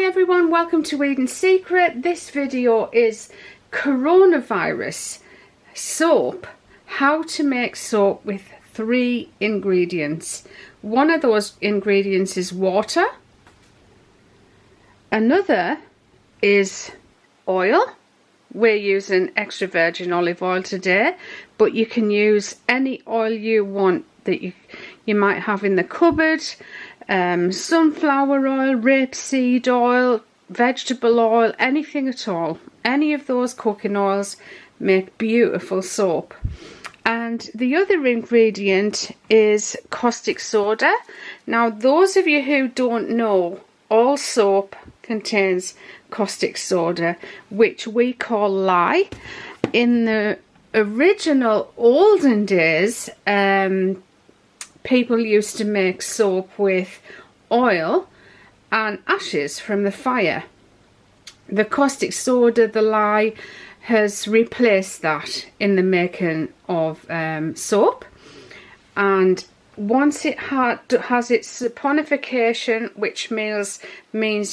everyone, welcome to Eden's Secret. This video is coronavirus soap. How to make soap with 3 ingredients. One of those ingredients is water. Another is oil. We're using extra virgin olive oil today, but you can use any oil you want that you might have in the cupboard. Sunflower oil, rapeseed oil, vegetable oil, anything at all. Any of those cooking oils make beautiful soap. And the other ingredient is caustic soda. Now, those of you who don't know, all soap contains caustic soda, which we call lye. In the original olden days, people used to make soap with oil and ashes from the fire. The caustic soda, the lye, has replaced that in the making of soap. And once it has its saponification, which means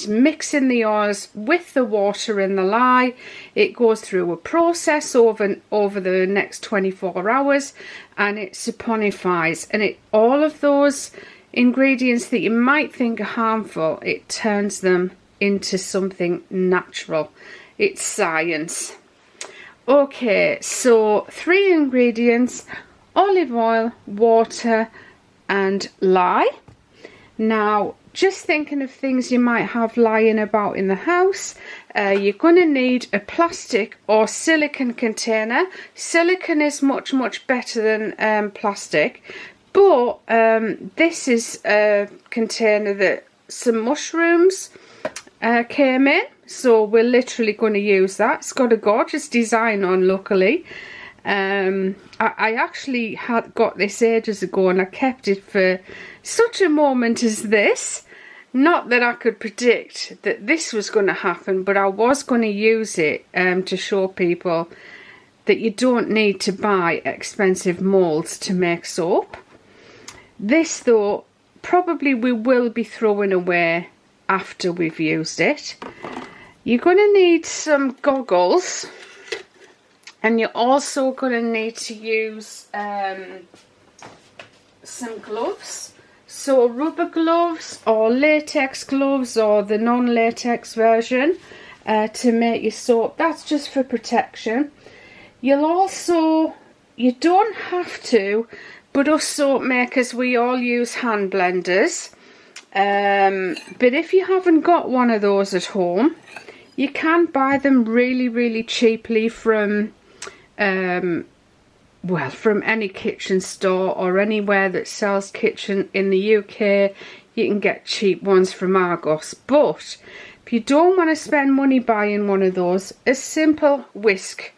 mixing the oils with the water and the lye, it goes through a process over the next 24 hours and it saponifies, and all of those ingredients that you might think are harmful, it turns them into something natural. It's science. Okay, so 3 ingredients: olive oil, water and lye. Now, just thinking of things you might have lying about in the house, you're going to need a plastic or silicone container. Silicone is much better than plastic, but this is a container that some mushrooms came in, so we're literally going to use that. It's got a gorgeous design on, luckily. I actually had got this ages ago and I kept it for such a moment as this. Not that I could predict that this was going to happen, but I was going to use it to show people that you don't need to buy expensive moulds to make soap. This, though, probably we will be throwing away after we've used it. You're going to need some goggles. And you're also going to need to use some gloves. So rubber gloves or latex gloves or the non-latex version to make your soap. That's just for protection. You don't have to, but us soap makers, we all use hand blenders. But if you haven't got one of those at home, you can buy them really cheaply from from any kitchen store or anywhere that sells kitchen. In the UK you can get cheap ones from Argos, but if you don't want to spend money buying one of those, a simple whisk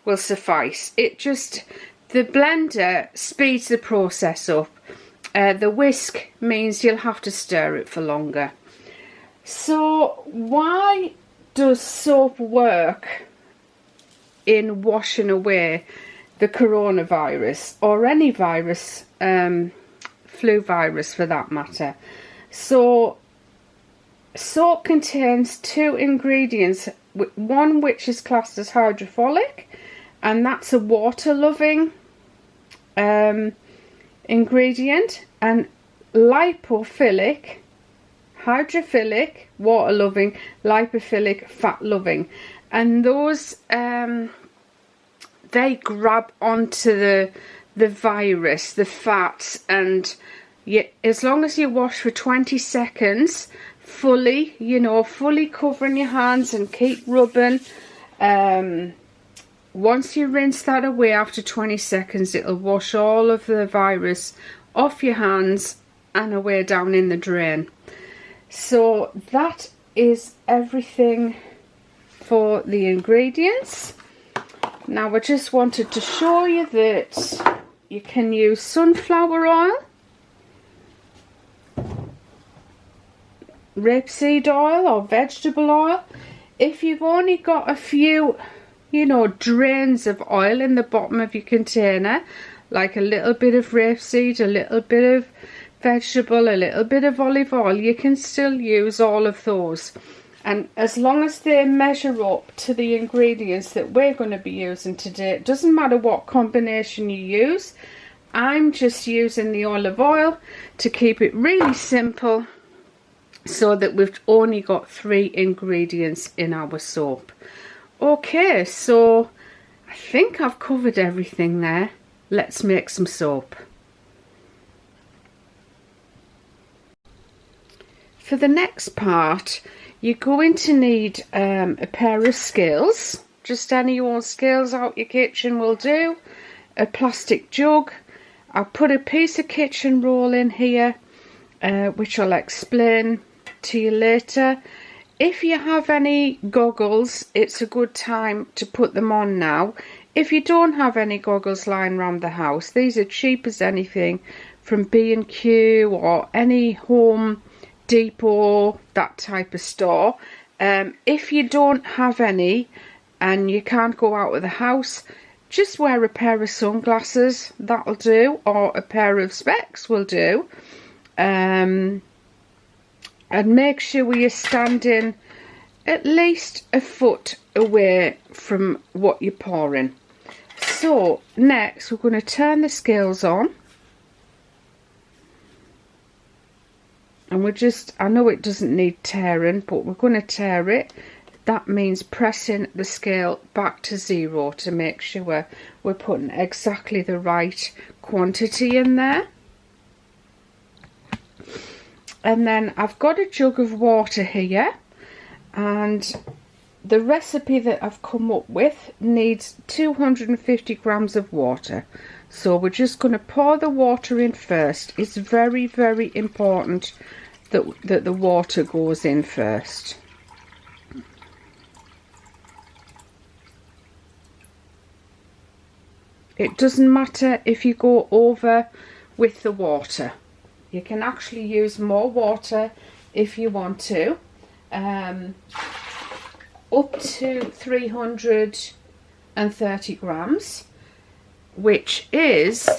will suffice. The blender speeds the process up. The whisk means you'll have to stir it for longer. So why does soap work in washing away the coronavirus, or any virus, flu virus for that matter? So soap contains 2 ingredients, one which is classed as hydrophilic, and that's a water loving ingredient, and lipophilic, hydrophilic, water loving, lipophilic, fat loving. And those they grab onto the virus, the fats, and as long as you wash for 20 seconds fully, fully covering your hands and keep rubbing, once you rinse that away after 20 seconds, it'll wash all of the virus off your hands and away down in the drain. So that is everything for the ingredients. Now, I just wanted to show you that you can use sunflower oil, rapeseed oil or vegetable oil. If you've only got a few drains of oil in the bottom of your container, like a little bit of rapeseed, a little bit of vegetable, a little bit of olive oil, you can still use all of those. And as long as they measure up to the ingredients that we're going to be using today, it doesn't matter what combination you use. I'm just using the olive oil to keep it really simple, so that we've only got 3 ingredients in our soap. Okay, so I think I've covered everything there. Let's make some soap. For the next part, you're going to need a pair of scales. Just any old scales out your kitchen will do. A plastic jug. I'll put a piece of kitchen roll in here, which I'll explain to you later. If you have any goggles, it's a good time to put them on now. If you don't have any goggles lying around the house, these are cheap as anything from B&Q or any Home Depot, that type of store. If you don't have any and you can't go out of the house, just wear a pair of sunglasses, that'll do, or a pair of specs will do. And make sure you're standing at least a foot away from what you're pouring. So next we're going to turn the scales on, and we're just, I know it doesn't need tearing, but we're going to tear it. That means pressing the scale back to 0 to make sure we're putting exactly the right quantity in there. And then I've got a jug of water here, and the recipe that I've come up with needs 250 grams of water. So we're just going to pour the water in first. It's very, very important that the water goes in first. It doesn't matter if you go over with the water. You can actually use more water if you want to, up to 330 grams, which is,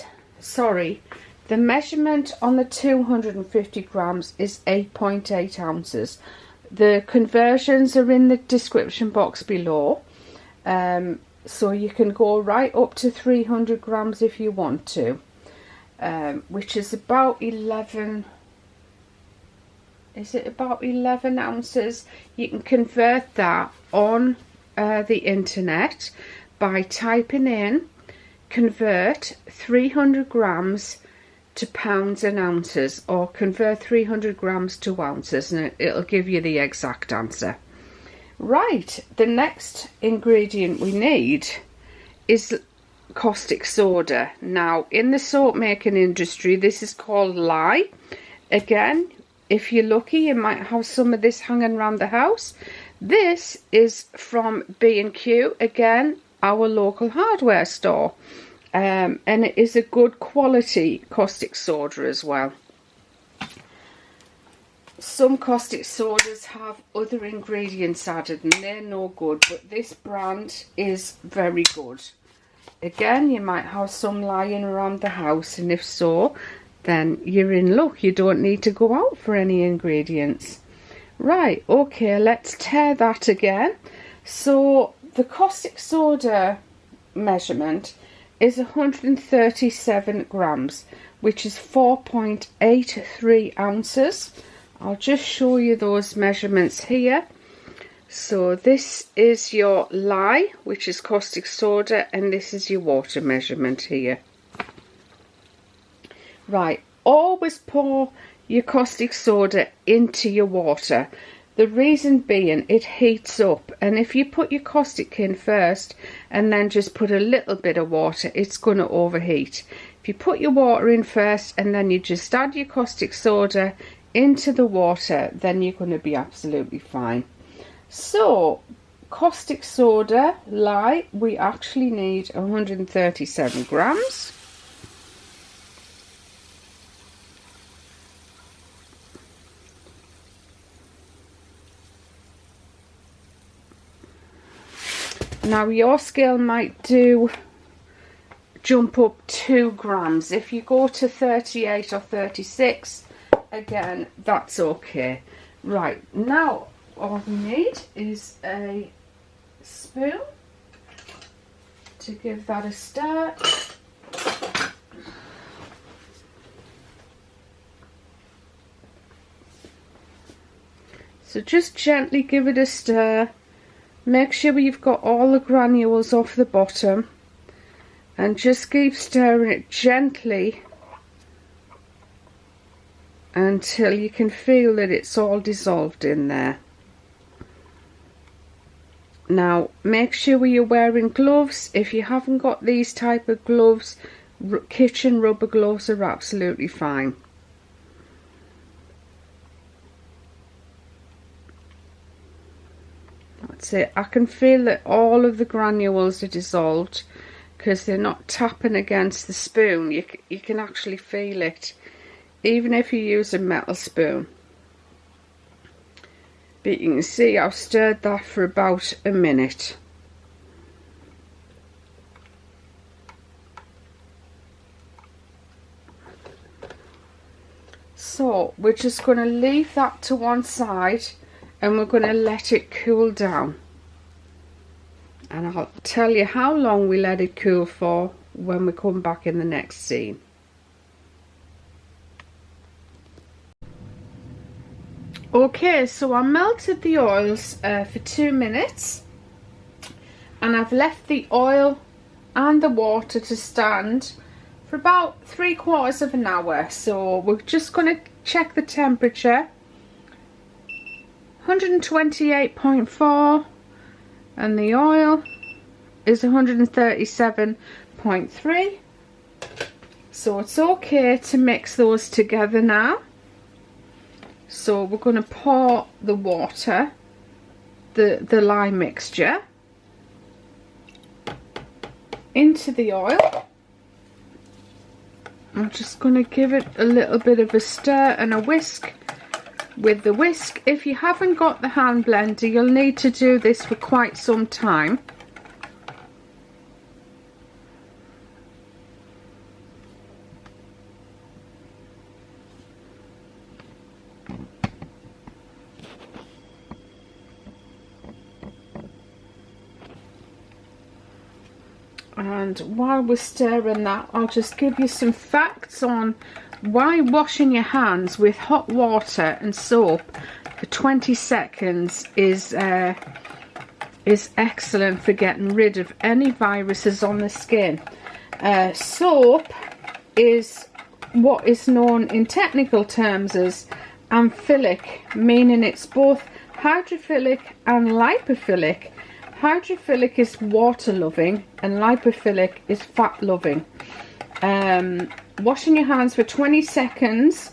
sorry, the measurement on the 250 grams is 8.8 ounces. The conversions are in the description box below, so you can go right up to 300 grams if you want to. Which is about 11, is it about 11 ounces? You can convert that on the internet by typing in convert 300 grams to pounds and ounces, or convert 300 grams to ounces, and it'll give you the exact answer. Right, the next ingredient we need is caustic soda. Now, in the soap making industry, this is called lye. Again, if you're lucky, you might have some of this hanging around the house. This is from B&Q, again, our local hardware store, and it is a good quality caustic soda as well. Some caustic sodas have other ingredients added and they're no good, but this brand is very good. Again, you might have some lying around the house, and if so, then you're in luck. You don't need to go out for any ingredients. Right, okay, let's tear that again. So the caustic soda measurement is 137 grams, which is 4.83 ounces. I'll just show you those measurements here. So this is your lye, which is caustic soda, and this is your water measurement here. Right, always pour your caustic soda into your water. The reason being, it heats up, and if you put your caustic in first and then just put a little bit of water, it's going to overheat. If you put your water in first and then you just add your caustic soda into the water, then you're going to be absolutely fine. So, caustic soda, lye, we actually need 137 grams. Now your scale might jump up 2 grams. If you go to 38 or 36, again, that's okay. Right, now all we need is a spoon to give that a stir. So just gently give it a stir. Make sure you've got all the granules off the bottom, and just keep stirring it gently until you can feel that it's all dissolved in there. Now make sure you're wearing gloves. If you haven't got these type of gloves, kitchen rubber gloves are absolutely fine. That's it. I can feel that all of the granules are dissolved because they're not tapping against the spoon. You can actually feel it, even if you use a metal spoon. But you can see I've stirred that for about a minute. So we're just going to leave that to one side and we're going to let it cool down. And I'll tell you how long we let it cool for when we come back in the next scene. Okay, so I melted the oils for 2 minutes, and I've left the oil and the water to stand for about 3/4 of an hour. So we're just going to check the temperature. 128.4, and the oil is 137.3. So it's okay to mix those together now. So we're going to pour the water, the lye mixture, into the oil. I'm just going to give it a little bit of a stir and a whisk with the whisk. If you haven't got the hand blender, you'll need to do this for quite some time. And while we're stirring that, I'll just give you some facts on why washing your hands with hot water and soap for 20 seconds is excellent for getting rid of any viruses on the skin. Soap is what is known in technical terms as amphiphilic, meaning it's both hydrophilic and lipophilic. Hydrophilic is water loving and lipophilic is fat loving. Washing your hands for 20 seconds,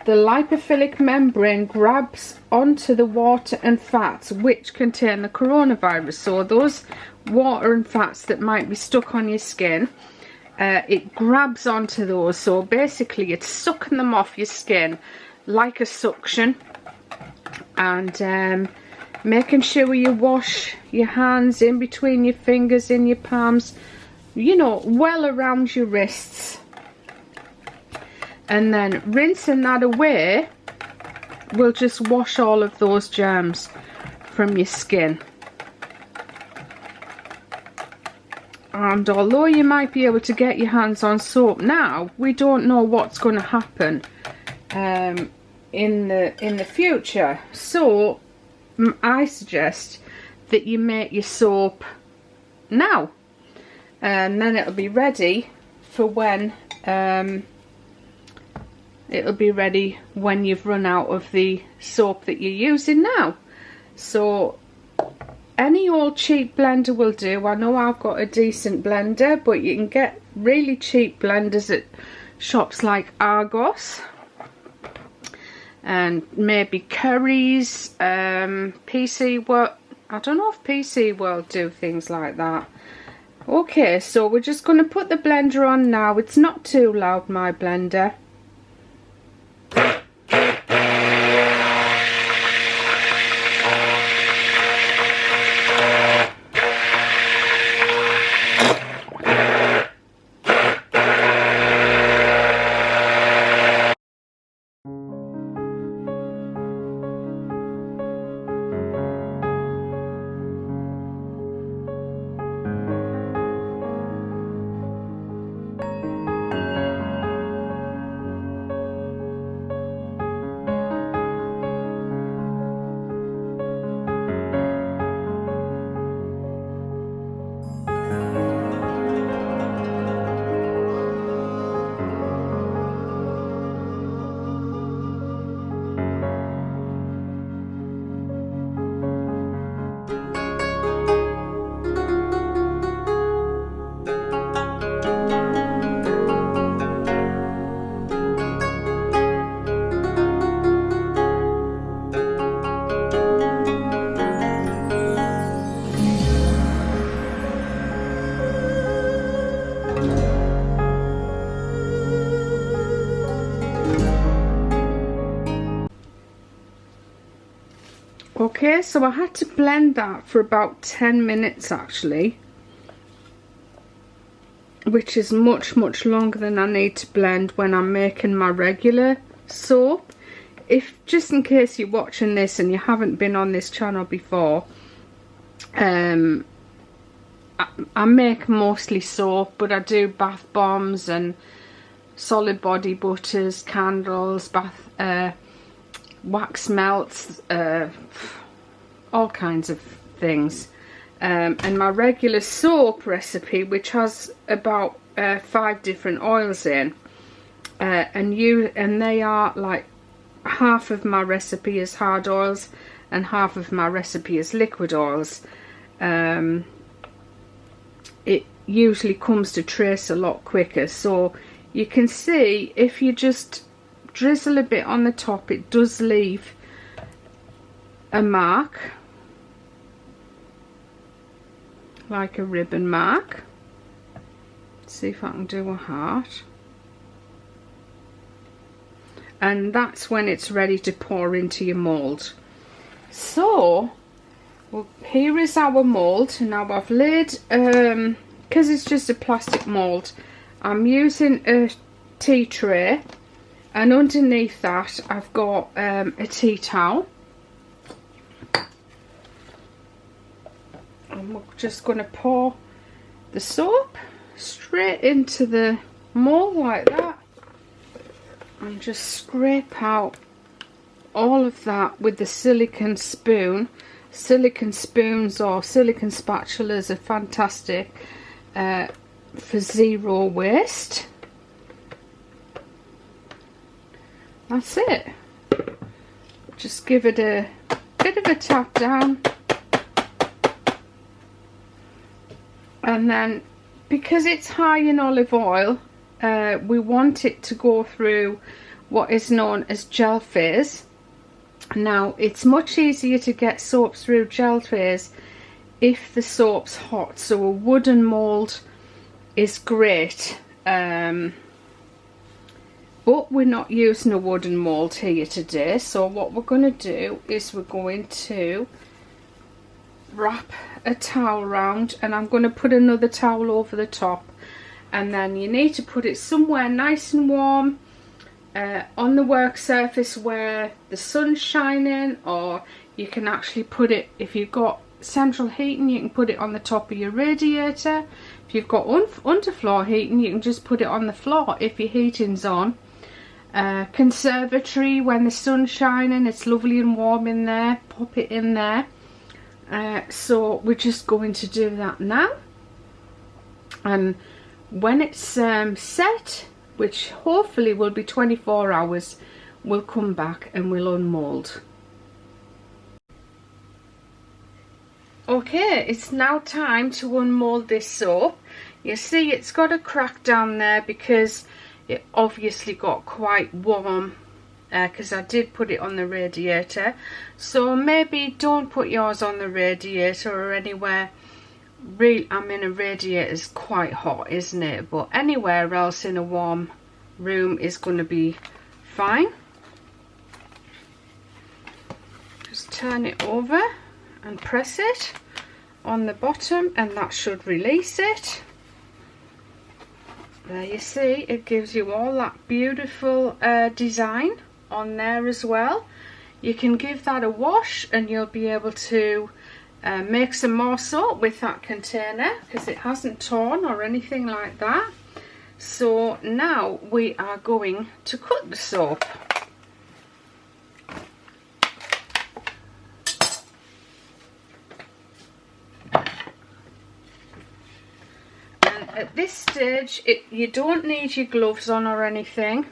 the lipophilic membrane grabs onto the water and fats which contain the coronavirus. So those water and fats that might be stuck on your skin, it grabs onto those. So basically it's sucking them off your skin like a suction. And making sure you wash your hands in between your fingers, in your palms, you know, well around your wrists. And then rinsing that away will just wash all of those germs from your skin. And although you might be able to get your hands on soap now, we don't know what's going to happen in the future. So I suggest that you make your soap now, and then it'll be ready for when you've run out of the soap that you're using now. So any old cheap blender will do. I know I've got a decent blender, but you can get really cheap blenders at shops like Argos and maybe Curry's, PC World. I don't know if PC World do things like that. Okay, so we're just going to put the blender on now. It's not too loud, my blender. Okay, so I had to blend that for about 10 minutes actually, which is much longer than I need to blend when I'm making my regular soap. If just in case you're watching this and you haven't been on this channel before, I make mostly soap, but I do bath bombs and solid body butters, candles, wax melts, all kinds of things. And my regular soap recipe, which has about 5 different oils in, and they are like half of my recipe is hard oils and half of my recipe is liquid oils. It usually comes to trace a lot quicker, so you can see if you just drizzle a bit on the top, it does leave a mark, like a ribbon mark. See if I can do a heart. And that's when it's ready to pour into your mould. So, well, here is our mould. Now I've laid, because it's just a plastic mould, I'm using a tea tray, and underneath that I've got a tea towel. And we're just going to pour the soap straight into the mould like that, and just scrape out all of that with the silicone spoon. Silicone spoons or silicone spatulas are fantastic for zero waste. That's it. Just give it a bit of a tap down, and then because it's high in olive oil, we want it to go through what is known as gel phase. Now it's much easier to get soaps through gel phase if the soap's hot, so a wooden mould is great, but we're not using a wooden mould here today. So what we're going to do is we're going to wrap a towel around, and I'm going to put another towel over the top, and then you need to put it somewhere nice and warm, on the work surface where the sun's shining, or you can actually put it, if you've got central heating, you can put it on the top of your radiator. If you've got underfloor heating, you can just put it on the floor if your heating's on. Conservatory, when the sun's shining, it's lovely and warm in there, pop it in there. So we're just going to do that now, and when it's set, which hopefully will be 24 hours, we'll come back and we'll unmould. Okay, it's now time to unmould this soap. You see it's got a crack down there because it obviously got quite warm, because I did put it on the radiator. So maybe don't put yours on the radiator or anywhere. I mean, a radiator is quite hot, isn't it? But anywhere else in a warm room is going to be fine. Just turn it over and press it on the bottom, and that should release it. There, you see, it gives you all that beautiful design on there as well. You can give that a wash and you'll be able to make some more soap with that container, because it hasn't torn or anything like that. So now we are going to cut the soap. And at this stage, you don't need your gloves on or anything.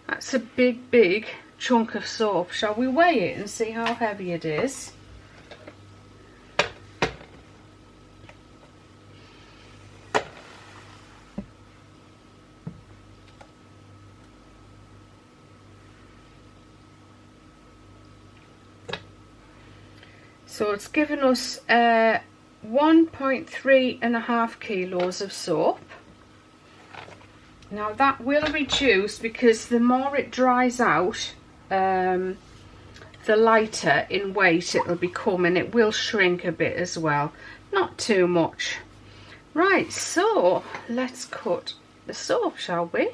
That's a big chunk of soap. Shall we weigh it and see how heavy it is? So it's given us 1.3 kilos of soap. Now that will reduce, because the more it dries out, the the lighter in weight it'll become, and it will shrink a bit as well, not too much. Right, so let's cut the soap, shall we?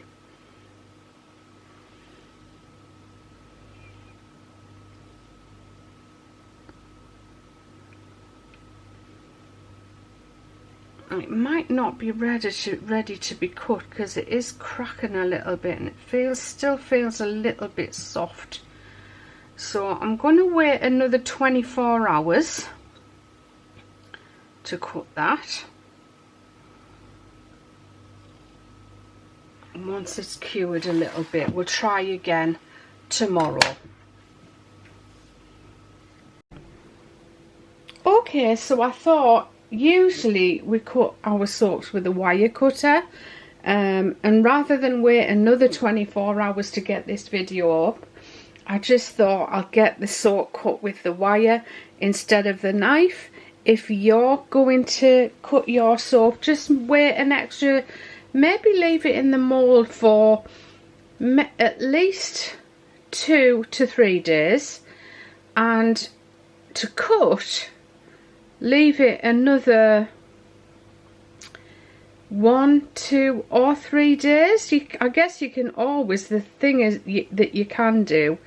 It might not be ready to be cut because it is cracking a little bit, and it still feels a little bit soft. So I'm going to wait another 24 hours to cut that. And once it's cured a little bit, we'll try again tomorrow. Okay, so I thought, usually we cut our soaps with a wire cutter, and rather than wait another 24 hours to get this video up, I just thought I'll get the soap cut with the wire instead of the knife. If you're going to cut your soap, just wait an extra, maybe leave it in the mould for at least 2 to 3 days, and to cut, leave it another 1, 2 or 3 days. I guess you can always, the thing is that you can do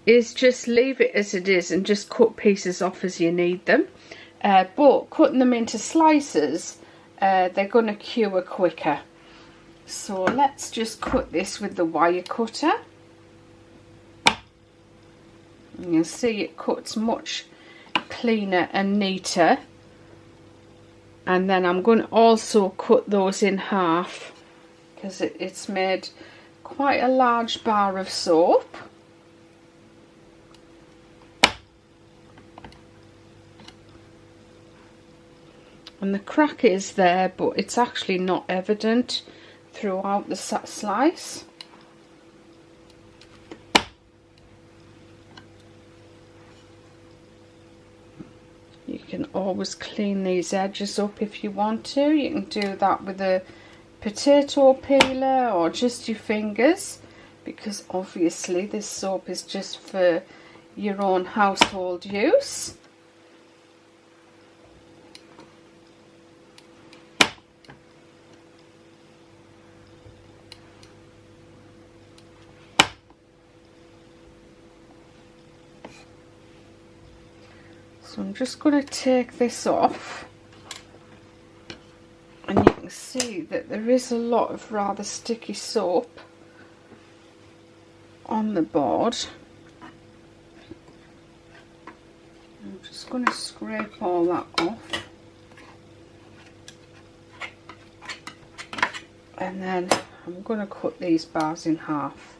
is just leave it as it is and just cut pieces off as you need them, but cutting them into slices, they're going to cure quicker. So let's just cut this with the wire cutter, and you'll see it cuts much cleaner and neater. And then I'm going to also cut those in half because it's made quite a large bar of soap. And the crack is there, but it's actually not evident throughout the slice. You can always clean these edges up if you want to. You can do that with a potato peeler or just your fingers, because obviously this soap is just for your own household use. So I'm just going to take this off, and you can see that there is a lot of rather sticky soap on the board. I'm just going to scrape all that off, and then I'm going to cut these bars in half.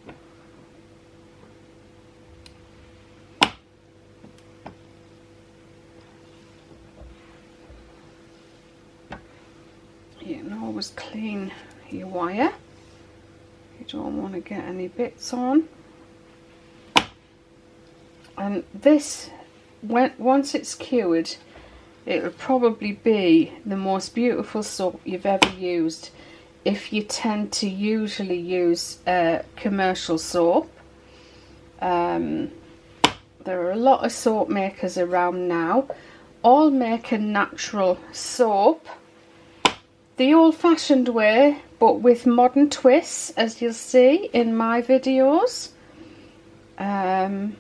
You can always clean your wire. You don't want to get any bits on. And this, once it's cured, it'll probably be the most beautiful soap you've ever used if you tend to usually use commercial soap. There are a lot of soap makers around now, all make a natural soap the old-fashioned way, but with modern twists, as you'll see in my videos. And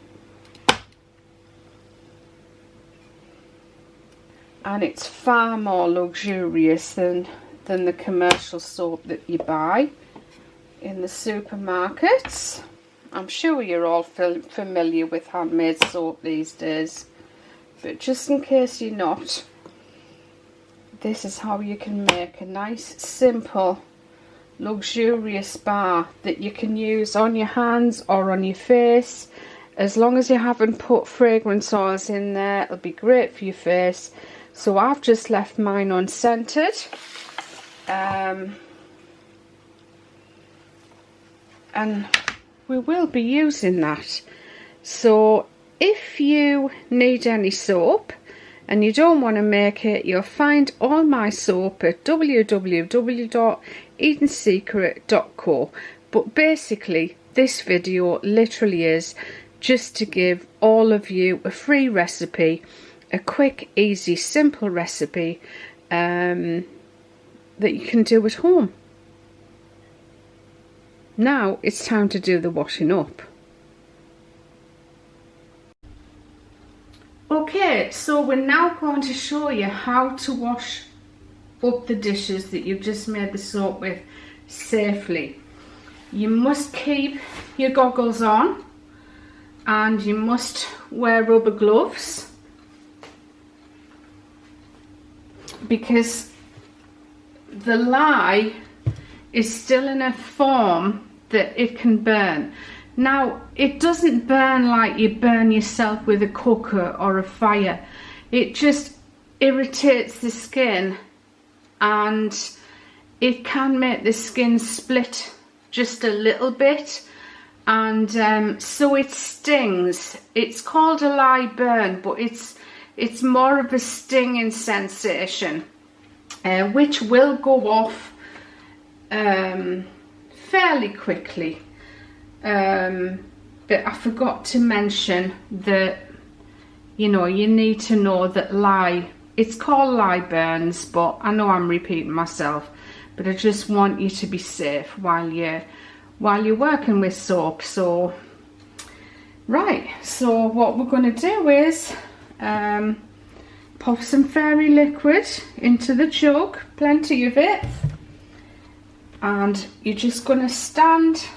it's far more luxurious than the commercial soap that you buy in the supermarkets. I'm sure you're all familiar with handmade soap these days, but just in case you're not, this is how you can make a nice, simple, luxurious bar that you can use on your hands or on your face. As long as you haven't put fragrance oils in there, it'll be great for your face. So I've just left mine unscented. And we will be using that. So if you need any soap and you don't want to make it, you'll find all my soap at www.edensecret.co. But basically this video literally is just to give all of you a free recipe, a quick, easy, simple recipe that you can do at home. Now it's time to do the washing up. Okay, so we're now going to show you how to wash up the dishes that you've just made the soap with safely. You must keep your goggles on and you must wear rubber gloves, because the lye is still in a form that it can burn. Now, it doesn't burn like you burn yourself with a cooker or a fire. It just irritates the skin and it can make the skin split just a little bit, and so it stings. It's called a lye burn, but it's more of a stinging sensation, which will go off fairly quickly. But I forgot to mention that, you know, you need to know that lye, it's called lye burns, but I know I'm repeating myself, but I just want you to be safe while you're working with soap. So right, so what we're going to do is pop some fairy liquid into the jug, plenty of it, and you're just going to stand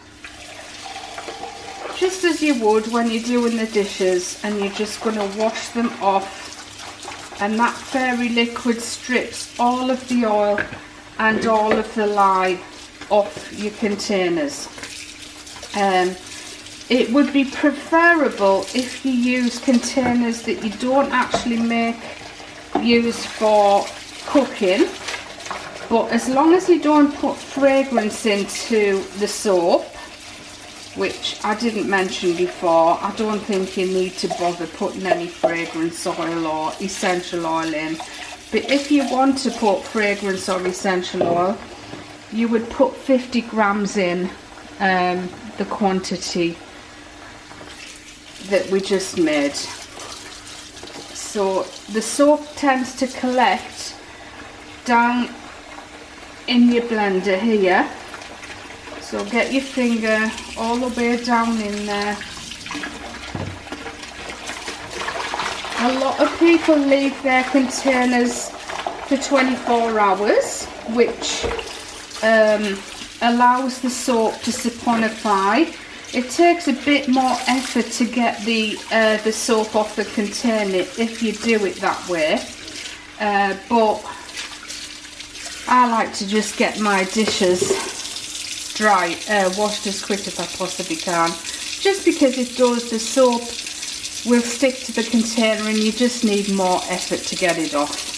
just as you would when you're doing the dishes, and you're just going to wash them off, and that fairy liquid strips all of the oil and all of the lye off your containers. It would be preferable if you use containers that you don't actually make use for cooking, but as long as you don't put fragrance into the soap, which I didn't mention before, I don't think you need to bother putting any fragrance oil or essential oil in. But if you want to put fragrance or essential oil, you would put 50 grams in, the quantity that we just made. So the soap tends to collect down in your blender here. So get your finger all the way down in there. A lot of people leave their containers for 24 hours, which allows the soap to saponify. It takes a bit more effort to get the soap off the container if you do it that way, but I like to just get my dishes dry, washed as quick as I possibly can, just because it does, the soap will stick to the container and you just need more effort to get it off.